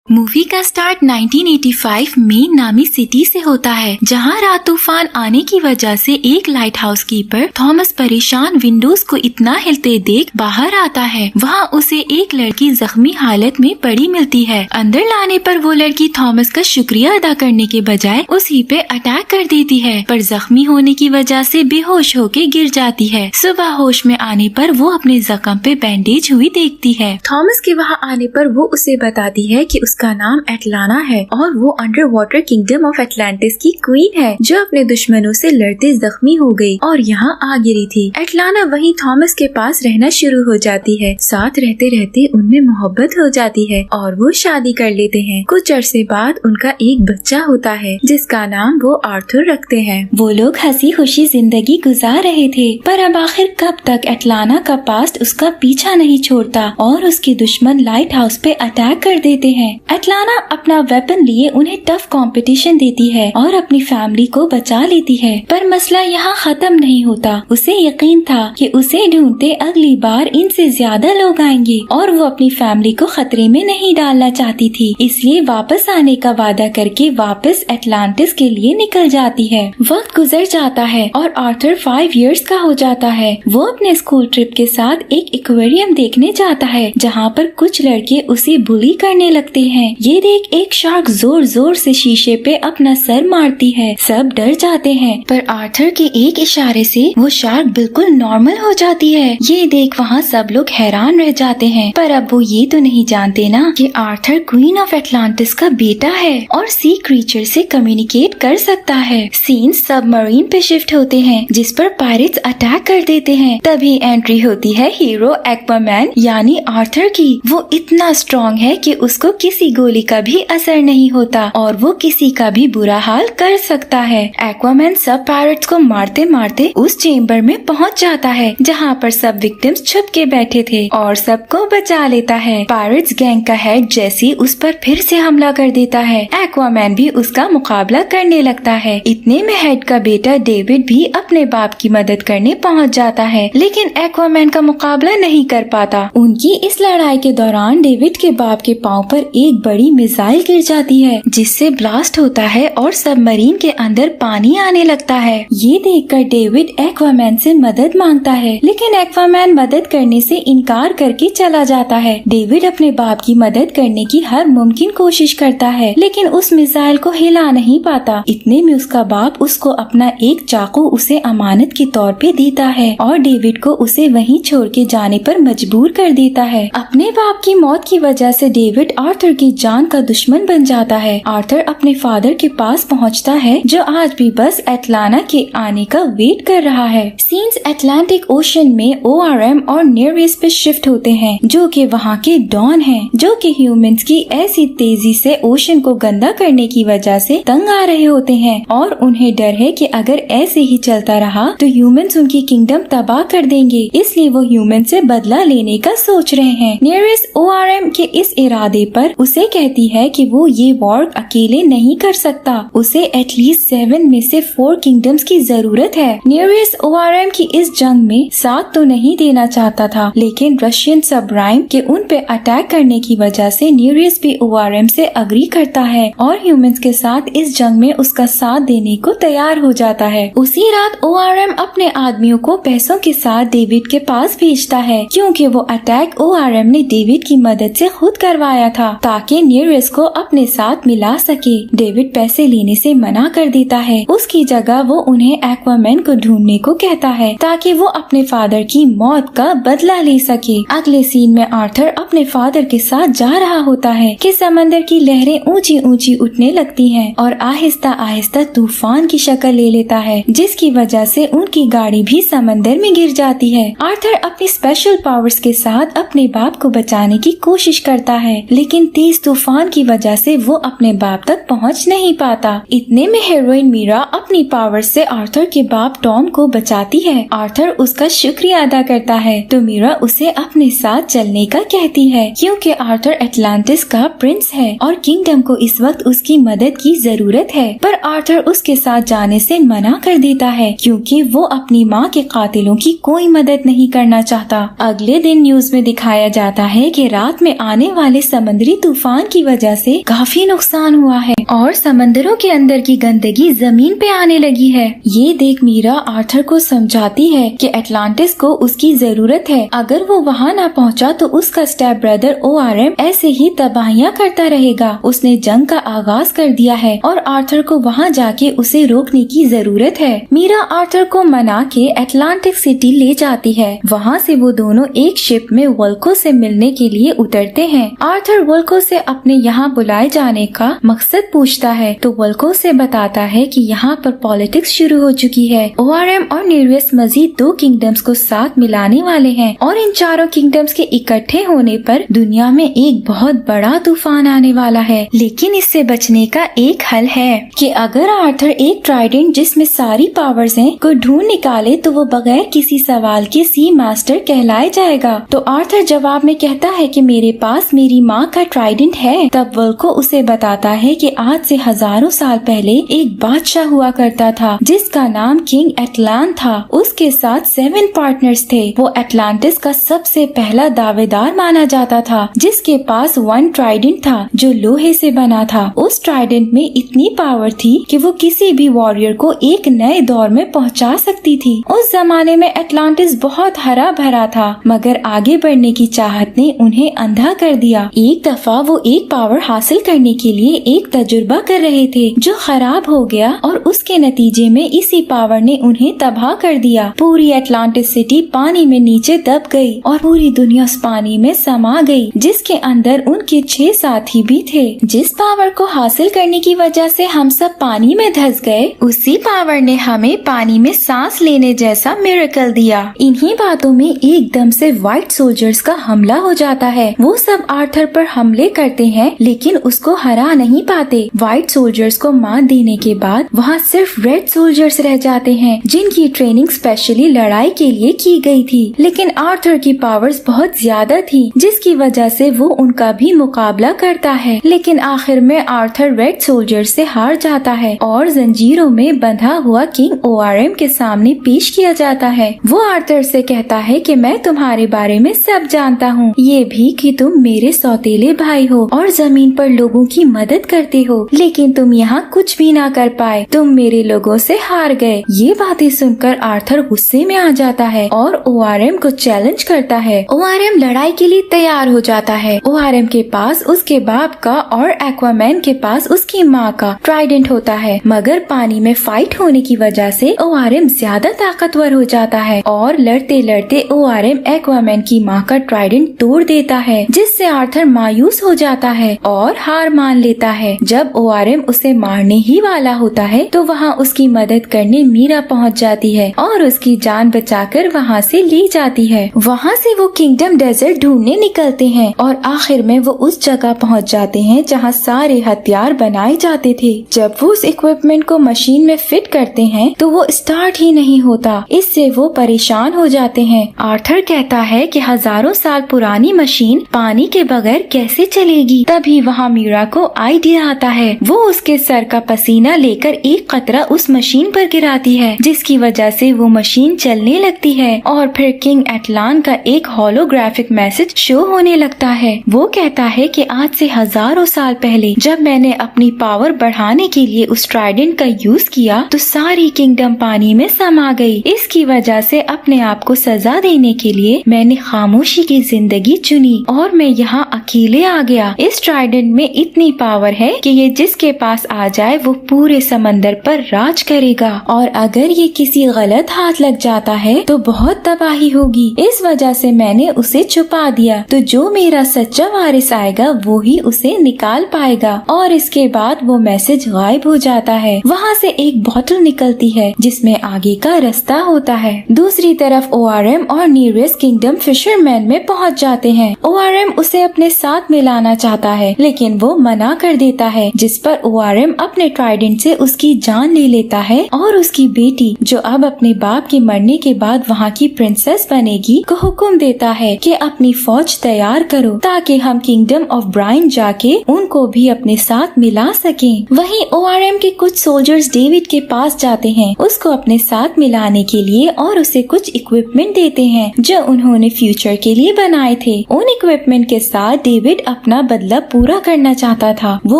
Movie का start 1985 में नामी सिटी से होता है, जहां रात तूफान आने की वजह से एक लाइट हाउस कीपर थॉमस परेशान विंडोज को इतना हिलते देख बाहर आता है। वहां उसे एक लड़की जख्मी हालत में पड़ी मिलती है। अंदर लाने पर वो लड़की थॉमस का शुक्रिया अदा करने के बजाय उसी पे अटैक कर देती है, पर जख्मी होने की वजह से बेहोश होके गिर जाती है। सुबह होश में आने पर वो अपने जख्म पे बैंडेज हुई देखती है। थॉमस के वहाँ आने पर वो उसे बताती है कि उसका नाम एटलाना है और वो under water kingdom of Atlantis की क्वीन है, जो अपने दुश्मनों से लड़ते जख्मी हो गई और यहाँ आ गिरी थी। एटलाना वहीं थॉमस के पास रहना शुरू हो जाती है। साथ रहते रहते उनमें मोहब्बत हो जाती है और वो शादी कर लेते हैं। कुछ अरसे बाद उनका एक बच्चा होता है, जिसका नाम वो आर्थर रखते हैं। वो लोग हंसी खुशी जिंदगी गुजार रहे थे, पर अब आखिर कब तक एटलाना का पास्ट उसका पीछा नहीं छोड़ता और उसके दुश्मन लाइट हाउस पे अटैक कर देते हैं। एटलाना अपना वेपन लिए उन्हें टफ कंपटीशन देती है और अपनी फैमिली को बचा लेती है, पर मसला यहाँ खत्म नहीं होता। उसे यकीन था कि उसे ढूंढते अगली बार इनसे ज्यादा लोग आएंगे और वो अपनी फैमिली को खतरे में नहीं डालना चाहती थी, इसलिए वापस आने का वादा करके वापस एटलांटिस के लिए निकल जाती है। वक्त गुजर जाता है और आर्थर 5 इयर्स का हो जाता है। वो अपने स्कूल ट्रिप के साथ एक एक्वेरियम देखने जाता है, जहाँ पर कुछ लड़के उसे बुली करने लगते हैं। ये देख एक शार्क जोर जोर से शीशे पे अपना सर मारती है। सब डर जाते हैं, पर आर्थर के एक इशारे से वो शार्क बिल्कुल नॉर्मल हो जाती है। ये देख वहाँ सब लोग हैरान रह जाते हैं, पर अब वो ये तो नहीं जानते ना कि आर्थर क्वीन ऑफ एटलांटिस का बेटा है और सी क्रीचर से कम्युनिकेट कर सकता है। सीन सबमरीन पे शिफ्ट होते हैं, जिस पर पायरेट्स अटैक कर देते हैं। तभी एंट्री होती है हीरो एक्वामैन यानी आर्थर की। वो इतना स्ट्रॉन्ग है कि उसको किसी गोली का भी असर नहीं होता और वो किसी का भी बुरा हाल कर सकता है। एक्वामैन सब पायरेट्स को मारते मारते उस चेम्बर में पहुंच जाता है, जहां पर सब विक्टिम्स छुप के बैठे थे और सबको बचा लेता है। पायरेट्स गैंग का हेड जेसी उस पर फिर से हमला कर देता है। एक्वामैन भी उसका मुकाबला करने लगता है। इतने में हेड का बेटा डेविड भी अपने बाप की मदद करने पहुंच जाता है, लेकिन एक्वामैन का मुकाबला नहीं कर पाता। उनकी इस लड़ाई के दौरान डेविड के बाप के पाँव पर एक बड़ी मिसाइल गिर जाती है, जिससे ब्लास्ट होता है और सबमरीन के अंदर पानी आने लगता है। ये देखकर डेविड एक्वामैन से मदद मांगता है, लेकिन एक्वामैन मदद करने से इनकार करके चला जाता है। डेविड अपने बाप की मदद करने की हर मुमकिन कोशिश करता है, लेकिन उस मिसाइल को हिला नहीं पाता। इतने में उसका बाप उसको अपना एक चाकू उसे अमानत के तौर पे देता है और डेविड को उसे वहीं छोड़ के जाने पर मजबूर कर देता है। अपने बाप की मौत की वजह से डेविड आर्थर की जान का दुश्मन बन जाता है। आर्थर अपने फादर के पास पहुंचता है, जो आज भी बस एटलाना के आने का वेट कर रहा है। सीन्स अटलांटिक ओशन में ORM और नियर ईस्ट पे शिफ्ट होते हैं, जो कि वहाँ के डॉन हैं, जो कि ह्यूमंस की ऐसी तेजी से ओशन को गंदा करने की वजह से तंग आ रहे होते हैं और उन्हें डर है कि अगर ऐसे ही चलता रहा तो ह्यूमंस उनकी किंगडम तबाह कर देंगे, इसलिए वो ह्यूमन से बदला लेने का सोच रहे हैं। नियरेस्ट ORM के इस इरादे पर उसे कहती है कि वो ये वॉर अकेले नहीं कर सकता, उसे एटलीस्ट 7 में से 4 किंगडम्स की जरूरत है। नियरेस्ट ORM की इस जंग में साथ तो नहीं देना चाहता था, लेकिन रशियन सबमरीन के उन पे अटैक करने की वजह से नियरेस्ट भी ORM से अग्री करता है और ह्यूमंस के साथ इस जंग में उसका साथ देने को तैयार हो जाता है। उसी रात ORM अपने आदमियों को पैसों के साथ डेविड के पास भेजता है, क्योंकि वो अटैक ORM ने डेविड की मदद से खुद करवाया था, ताकि नियरेस्ट को अपने साथ मिला सके। डेविड पैसे लेने से मना कर देता है। उसकी जगह वो उन्हें एक्वामैन को ढूंढने को कहता है, ताकि वो अपने फादर की मौत का बदला ले सके। अगले सीन में आर्थर अपने फादर के साथ जा रहा होता है कि समंदर की लहरें ऊंची ऊंची उठने लगती हैं और आहिस्ता आहिस्ता तूफान की शक्ल ले लेता है, जिसकी वजह से उनकी गाड़ी भी समंदर में गिर जाती है। आर्थर अपनी स्पेशल पावर्स के साथ अपने बाप को बचाने की कोशिश करता है, लेकिन तेज तूफान की वजह से वो अपने बाप तक पहुंच नहीं पाता। इतने में हीरोइन मीरा अपनी पावर से आर्थर के बाप टॉम को बचाती है। आर्थर उसका शुक्रिया अदा करता है, तो मीरा उसे अपने साथ चलने का कहती है, क्योंकि आर्थर एटलांटिस का प्रिंस है और किंगडम को इस वक्त उसकी मदद की जरूरत है। पर आर्थर उसके साथ जाने से मना कर देता है, क्योंकि वो अपनी माँ के कातिलों की कोई मदद नहीं करना चाहता। अगले दिन न्यूज में दिखाया जाता है कि रात में आने वाले समुद्री तूफान की वजह से काफी नुकसान हुआ है और समंदरों के अंदर की गंदगी जमीन पे आने लगी है। ये देख मीरा आर्थर को समझाती है कि एटलांटिस को उसकी जरूरत है। अगर वो वहाँ न पहुँचा तो उसका स्टेप ब्रदर ORM ऐसे ही तबाहियां करता रहेगा। उसने जंग का आगाज कर दिया है और आर्थर को वहाँ जाके उसे रोकने की जरूरत है। मीरा आर्थर को मना के एटलांटिक सिटी ले जाती है। वहाँ से वो दोनों एक शिप में वोल्को से मिलने के लिए उतरते हैं। आर्थर वोल्को से अपने यहाँ बुलाए जाने का मकसद पूछता है तो वोल्को से बताता है कि यहाँ पर पॉलिटिक्स शुरू हो चुकी है। ORM और नीरियस मजीद 2 किंगडम्स को साथ मिलाने वाले हैं और इन चारों किंगडम्स के इकट्ठे होने पर दुनिया में एक बहुत बड़ा तूफान आने वाला है। लेकिन इससे बचने का एक हल है कि अगर आर्थर एक ट्राइडेंट जिसमें सारी पावर्स हैं को ढूंढ निकाले तो वो बगैर किसी सवाल के सी मास्टर कहलाया जाएगा। तो आर्थर जवाब में कहता है कि मेरे पास मेरी माँ का ट्राइडेंट है। तब वोल्को उसे बताता है कि आज से हजारों साल पहले एक बादशाह हुआ करता था जिसका नाम किंग एटलान था। उसके साथ 7 पार्टनर्स थे। वो एटलांटिस का सबसे पहला दावेदार माना जाता था जिसके पास 1 ट्राइडेंट था जो लोहे से बना था। उस ट्राइडेंट में इतनी पावर थी कि वो किसी भी वॉरियर को एक नए दौर में पहुंचा सकती थी। उस जमाने में एटलांटिस बहुत हरा भरा था मगर आगे बढ़ने की चाहत ने उन्हें अंधा कर दिया। एक दफा वो एक पावर हासिल करने के लिए एक तजुर्बा कर रहे थे जो खराब हो गया और उसके नतीजे में इसी पावर ने उन्हें तबाह कर दिया। पूरी एटलांटिस सिटी पानी में नीचे दब गई और पूरी दुनिया उस पानी में समा गई जिसके अंदर उनके 6 साथी भी थे। जिस पावर को हासिल करने की वजह से हम सब पानी में धंस गए उसी पावर ने हमें पानी में सांस लेने जैसा मिरेकल दिया। इन्हीं बातों में एकदम से व्हाइट सोल्जर्स का हमला हो जाता है। वो सब आर्थर पर हमले करते हैं लेकिन उसको हरा नहीं पाते। व्हाइट सोल्जर्स को मात देने के बाद वहाँ सिर्फ रेड सोल्जर्स रह जाते हैं जिनकी ट्रेनिंग स्पेशली लड़ाई के लिए की गई थी। लेकिन आर्थर की पावर्स बहुत ज्यादा थी जिसकी वजह से वो उनका भी मुकाबला करता है। लेकिन आखिर में आर्थर रेड सोल्जर से हार जाता है और जंजीरों में बंधा हुआ किंग ORM के सामने पेश किया जाता है। वो आर्थर से कहता है कि मैं तुम्हारे बारे में सब जानता हूँ, ये भी कि तुम मेरे सौतेले भाई हो और जमीन पर लोगों की मदद करते हो, लेकिन तुम यहाँ कुछ भी ना कर पाए, तुम मेरे लोगों से हार गए। ये बातें सुनकर आर्थर गुस्से में आ जाता है और ORM को चैलेंज करता है। ORM लड़ाई के लिए तैयार हो जाता है। ORM के पास उसके बाप का और एक्वामैन के पास उसकी माँ का ट्राइडेंट होता है मगर पानी में फाइट होने की वजह से ORM ज्यादा ताकतवर हो जाता है और लड़ते लड़ते ORM एक्वामैन की माँ का ट्राइडेंट तोड़ देता है जिससे आर्थर मायूस हो जाता है और हार मान लेता है। जब ORM उसे मारने ही वाला होता है तो वहाँ उसकी मदद करने मीरा पहुँच जाती है और उसकी जान बचाकर वहाँ से ले जाती है। वहाँ से वो किंगडम डेजर्ट ढूंढने निकलते हैं और आखिर में वो उस जगह पहुँच जाते हैं जहाँ सारे हथियार बनाए जाते थे। जब वो उस इक्विपमेंट को मशीन में फिट करते हैं तो वो स्टार्ट ही नहीं होता। इससे वो परेशान हो जाते हैं। आर्थर कहता है कि हजारों साल पुरानी मशीन पानी के बगैर कैसे चलेगी। तभी वहाँ मीरा को आइडिया आता है। वो उसके सर का पसीना लेकर एक कतरा उस मशीन पर गिराती है जिसकी वजह से वो मशीन चलने लगती है और फिर किंग एटलान का एक होलोग्राफिक मैसेज शो होने लगता है। वो कहता है कि आज से हजारों साल पहले जब मैंने अपनी पावर बढ़ाने के लिए उस ट्राइडेंट का यूज किया तो सारी किंगडम पानी में समा गई। इसकी वजह से अपने आप को सजा देने के लिए मैंने खामोशी की जिंदगी चुनी और मैं यहाँ अकेले आ गया। इस ट्राइडेंट में इतनी पावर है कि ये जिसके पास आ जाए वो पूरे समंदर पर राज करेगा और अगर ये किसी गलत हाथ लग जाता है तो बहुत तबाही होगी। इस वजह से मैंने उसे छुपा दिया तो जो मेरा सच्चा वारिस आएगा वो ही उसे निकाल पाएगा। और इसके बाद वो मैसेज गायब हो जाता है। वहाँ से एक बोतल निकलती है जिसमें आगे का रास्ता होता है। दूसरी तरफ ORM और नीरियस किंगडम फिशरमैन में पहुँच जाते हैं। ORM उसे अपने साथ मिलाना चाहता है लेकिन वो मना कर देता है जिस पर ORM अपने ट्राइडेंट से उसकी जान ले लेता है और उसकी बेटी जो अब अपने बाप के मरने के बाद वहाँ की प्रिंसेस बनेगी को हुक्म देता है कि अपनी फौज तैयार करो ताकि हम किंगडम ऑफ ब्राइन जाके उनको भी अपने साथ मिला सकें। वहीं ORM के कुछ सोल्जर्स डेविड के पास जाते हैं उसको अपने साथ मिलाने के लिए और उसे कुछ इक्विपमेंट देते हैं जो उन्होंने फ्यूचर के लिए बनाए थे। उन इक्विपमेंट के साथ डेविड अपने अपना बदला पूरा करना चाहता था। वो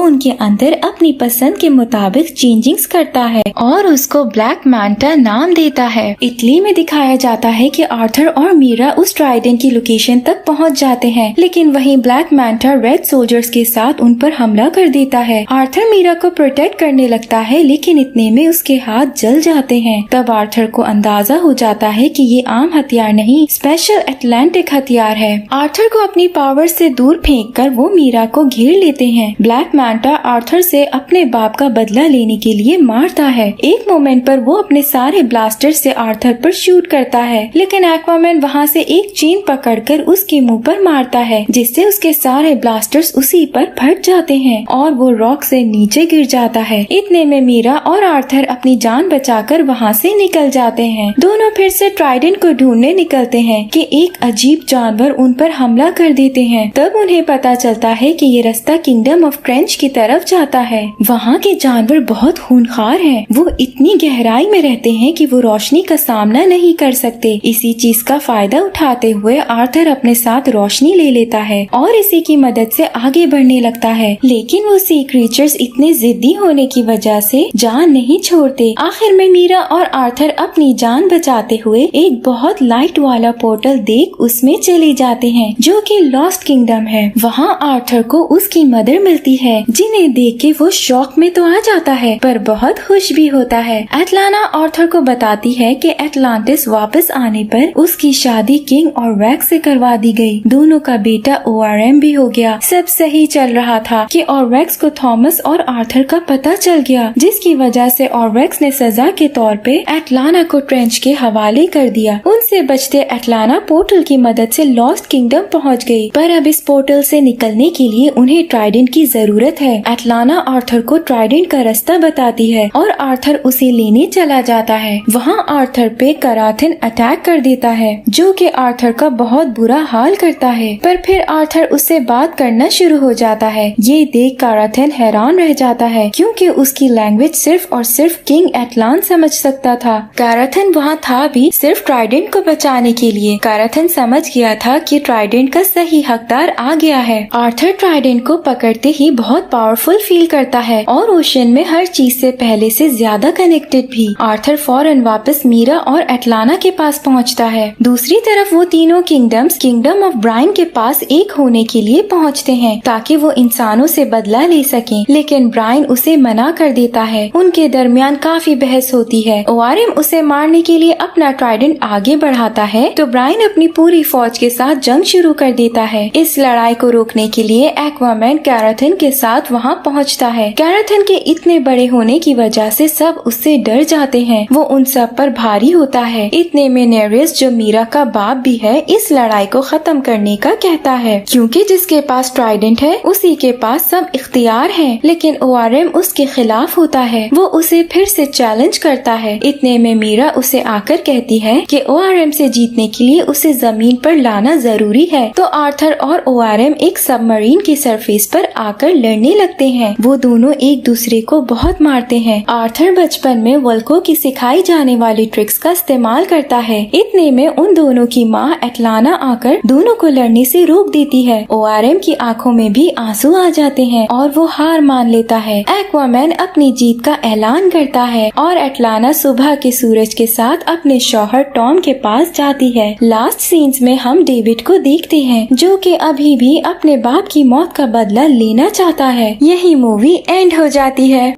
उनके अंदर अपनी पसंद के मुताबिक चेंजिंग्स करता है और उसको ब्लैक मैंटा नाम देता है। इटली में दिखाया जाता है कि आर्थर और मीरा उस ट्राइडेंट की लोकेशन तक पहुंच जाते हैं, लेकिन वहीं ब्लैक मैंटा रेड सोल्जर्स के साथ उन पर हमला कर देता है। आर्थर मीरा को प्रोटेक्ट करने लगता है, लेकिन इतने में उसके हाथ जल जाते हैं। तब आर्थर को अंदाजा हो जाता है कि ये आम हथियार नहीं, स्पेशल अटलांटिक हथियार है। आर्थर को अपनी पावर से दूर फेंककर वो मीरा को घेर लेते हैं। ब्लैक मैंटा आर्थर से अपने बाप का बदला लेने के लिए मारता है। एक मोमेंट पर वो अपने सारे ब्लास्टर से आर्थर पर शूट करता है, लेकिन एक्वामैन वहाँ से एक चेन पकड़कर उसके मुंह पर मारता है, जिससे उसके सारे ब्लास्टर्स उसी पर फट जाते हैं और वो रॉक से नीचे गिर जाता है। इतने में मीरा और आर्थर अपनी जान बचाकर वहाँ से निकल जाते हैं। दोनों फिर से ट्राइडेंट को ढूंढने निकलते हैं कि एक अजीब जानवर उन पर हमला कर देते हैं। तब उन्हें पता चलता है कि ये रास्ता किंगडम ऑफ ट्रेंच की तरफ जाता है। वहाँ के जानवर बहुत खूंखार हैं। वो इतनी गहराई में रहते हैं कि वो रोशनी का सामना नहीं कर सकते। इसी चीज का फायदा उठाते हुए आर्थर अपने साथ रोशनी ले लेता है और इसी की मदद से आगे बढ़ने लगता है, लेकिन वो सी क्रीचर्स इतने जिद्दी होने की वजह से जान नहीं छोड़ते। आखिर में मीरा और आर्थर अपनी जान बचाते हुए एक बहुत लाइट वाला पोर्टल देख उसमें चले जाते हैं, जो कि लॉस्ट किंगडम है। वहाँ आर्थर को उसकी मदर मिलती है, जिन्हें देख के वो शॉक में तो आ जाता है पर बहुत खुश भी होता है। एटलाना आर्थर को बताती है कि एटलांटिस वापस आने पर उसकी शादी किंग और वैक्स से करवा दी गई। दोनों का बेटा ORM भी हो गया। सब सही चल रहा था कि ऑरवैक्स को थॉमस और आर्थर का पता चल गया, जिसकी वजह से ऑरवैक्स ने सजा के तौर पे एटलाना को ट्रेंच के हवाले कर दिया। उनसे बचते एटलाना पोर्टल की मदद से लॉस्ट किंगडम पहुंच गई, पर अब इस पोर्टल से निकलने के लिए उन्हें ट्राइडेंट की जरूरत है। एटलाना आर्थर को ट्राइडेंट का रास्ता बताती है और आर्थर उसे लेने चला जाता है। वहाँ आर्थर पे कराथिन अटैक कर देता है, जो कि आर्थर का बहुत बुरा हाल करता है, पर फिर आर्थर उससे बात करना शुरू हो जाता है। ये देख कराथिन हैरान रह जाता है, क्योंकि उसकी लैंग्वेज सिर्फ और सिर्फ किंग एटलान समझ सकता था। कराथिन वहाँ था भी सिर्फ ट्राइडेंट को बचाने के लिए। कराथिन समझ गया था कि ट्राइडेंट का सही हकदार आ गया है। आर्थर ट्राइडेंट को पकड़ते ही बहुत पावरफुल फील करता है और ओशन में हर चीज से पहले से ज्यादा कनेक्टेड भी। आर्थर फौरन वापस मीरा और एटलाना के पास पहुंचता है। दूसरी तरफ वो तीनों किंगडम्स किंगडम ऑफ ब्राइन के पास एक होने के लिए पहुंचते हैं, ताकि वो इंसानों से बदला ले सकें, लेकिन ब्राइन उसे मना कर देता है। उनके दरमियान काफी बहस होती है। ORM उसे मारने के लिए अपना ट्राइडेंट आगे बढ़ाता है, तो ब्राइन अपनी पूरी फौज के साथ जंग शुरू कर देता है। इस लड़ाई को रोकने के लिए एक्वामैन कैराथिन के साथ वहाँ पहुँचता है। कैराथिन के इतने बड़े होने की वजह से सब उससे डर जाते हैं। वो उन सब पर भारी होता है। इतने में नेरियस, जो मीरा का बाप भी है, इस लड़ाई को खत्म करने का कहता है, क्योंकि जिसके पास ट्राइडेंट है उसी के पास सब इख्तियार है। लेकिन ORM उसके खिलाफ होता है। वो उसे फिर से चैलेंज करता है। इतने में मीरा उसे आकर कहती है कि ORM से जीतने के लिए उसे जमीन पर लाना जरूरी है। तो आर्थर और ORM एक सबमरीन की सरफेस पर आकर लड़ने लगते हैं। वो दोनों एक दूसरे को बहुत मारते हैं। आर्थर बचपन में वल्को की सिखाई जाने वाली ट्रिक्स का इस्तेमाल करता है। इतने में उन दोनों की माँ एटलाना आकर दोनों को लड़ने से रोक देती है। ORM की आंखों में भी आंसू आ जाते हैं और वो हार मान लेता है। एक्वामैन अपनी जीत का ऐलान करता है और एटलाना सुबह के सूरज के साथ अपने शौहर टॉम के पास जाती है। लास्ट सीन्स में हम डेविड को देखते हैं, जो कि अभी भी अपने बाप की मौत का बदला लेना चाहता है। यही मूवी एंड हो जाती है।